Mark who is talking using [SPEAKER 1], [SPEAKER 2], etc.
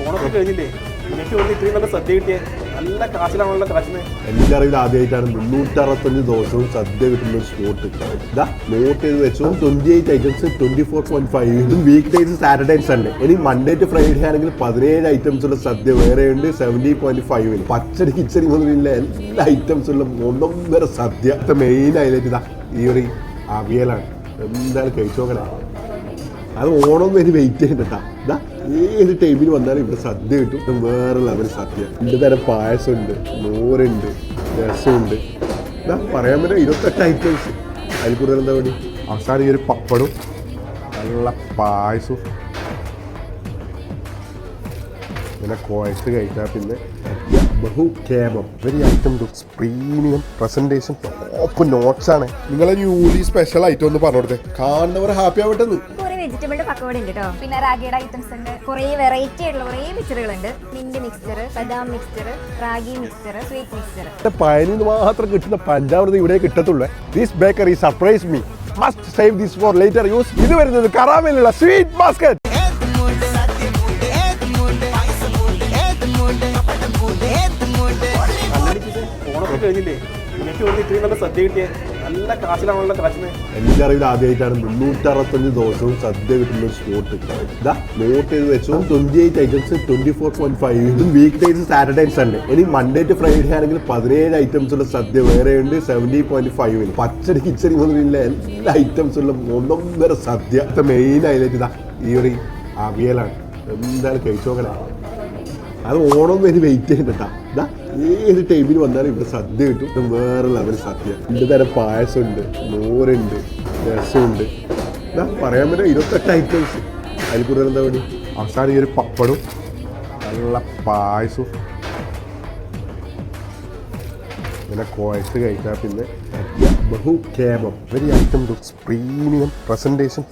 [SPEAKER 1] ഓണൊക്കെ കഴിഞ്ഞില്ലേ, എനിക്ക് വന്ന് ഇത്രയും നല്ല സദ്യ കിട്ടിയേ. നല്ല കാശിലാണല്ലോ കാശിന്.
[SPEAKER 2] എൻ്റെ അറിവിൽ ആദ്യമായിട്ടാണ് 365 ദിവസവും സദ്യ കിട്ടുന്ന ഒരു സ്പോട്ട്. ഇതാ നോട്ട് ചെയ്ത് വെച്ചു. 28 ഐറ്റംസ് 24.5. ഇതും week days Saturday and Sunday. ഇനി മൺഡേ ടു ഫ്രൈഡേ ആണെങ്കിൽ 17 ഐറ്റംസ് ഉള്ള സദ്യ വേറെയുണ്ട് 70.5. പച്ചടി കിച്ചടി മുതലുള്ള എല്ലാ ഐറ്റംസ് ഉള്ള ഒന്നൊന്നര സദ്യ. മെയിൻ ഹൈലൈറ്റ് ഇതാ ഈ ഒരു അവിയലാണ്. എന്തായാലും കഴിച്ചു നോക്കണേ. അത് ഓണം വരെ വെയിറ്റ് ചെയ്യണ്ടാ. ഇതാ ഏത് ടൈമിൽ വന്നാലും ഇവിടെ സദ്യ കിട്ടും. വേറെ ലെവൽ സദ്യ. 2 തരം പായസമുണ്ട്, മോരുണ്ട്, രസമുണ്ട്. ഇതാ പറയാൻ പറ്റും 28 ഐറ്റംസ്. അതിൽ കൂടുതൽ എന്താ വേണ്ടി? അവസാനം ഈ ഒരു പപ്പടും നല്ല പായസവും പിന്നെ കുഴച്ച് കഴിച്ചാൽ പിന്നെ ബഹുക്ഷേമം. Very item looks premium presentation top notch ആണ്. നിങ്ങളെ ന്യൂലി സ്പെഷ്യൽ ഐറ്റം ഒന്ന് പറഞ്ഞു കൊടുത്തേ, കാണുന്നവർ ഹാപ്പി ആവട്ടെ.
[SPEAKER 3] വെജിറ്റബിളിന്റെ പക്കവട ഉണ്ട് കേട്ടോ. പിന്നെ റാഗിയുടെ ഐറ്റംസ് ഉണ്ട്. കുറേ വെറൈറ്റി ആയിട്ടുള്ള കുറേ മിക്സറുകളുണ്ട്. മിന്റ് മിക്സർ, ബദാം mixer, ragi mixer, sweet mixer.
[SPEAKER 2] പയനിൽ നിന്ന് കിട്ടുന്ന പഞ്ചാമൃതം ഇവിടെ കിട്ടത്തുള്ളൂ. This bakery surprise me. Must save this for later use. ഇത് വരുന്നത് കറാമേലുള്ള സ്വീറ്റ് ബാസ്ക്കറ്റ്.
[SPEAKER 1] ഓണൊക്കെ കഴിഞ്ഞില്ലേ, എനിക്ക് വന്ന് ഇത്രയും നല്ല സദ്യ കിട്ടിയേ. നല്ല കാശിലാണല്ലോ കാശിന്.
[SPEAKER 2] എൻ്റെ അറിവിൽ ആദ്യമായിട്ടാണ് 365 ദിവസവും സദ്യ കിട്ടുന്ന ഒരു സ്പോട്ട്. ഇതാ നോട്ട് ചെയ്ത് വെച്ചു. 28 ഐറ്റംസ് 24.5. ഇതും week days Saturday and Sunday. ഇനി മൺഡേ ടു ഫ്രൈഡേ ആണെങ്കിൽ 17 ഐറ്റംസ് ഉള്ള സദ്യ വേറെയുണ്ട് 70.5. പച്ചടി കിച്ചടി മുതലുള്ള എല്ലാ ഐറ്റംസ് ഉള്ള ഒന്നൊന്നര സദ്യ. മെയിൻ ഹൈലൈറ്റ് ഇതാ ഈ ഒരു അവിയലാണ്. എന്തായാലും കഴിച്ചു നോക്കണേ. അത് ഓണം വരെ വെയിറ്റ് ചെയ്യണ്ടാ. ഇതാ ഏത് ടൈമിൽ വന്നാലും ഇവിടെ സദ്യ കിട്ടും. വേറെ ലെവൽ സദ്യ. 2 തരം പായസമുണ്ട്, മോരുണ്ട്, രസമുണ്ട്. ഇതാ പറയാൻ പറ്റും 28 ഐറ്റംസ്. അതിൽ കൂടുതൽ എന്താ വേണ്ടി? അവസാനം ഈ ഒരു പപ്പടും നല്ല പായസവും പിന്നെ കുഴച്ച് കഴിച്ചാൽ പിന്നെ ബഹുക്ഷേമം. Very item looks premium presentation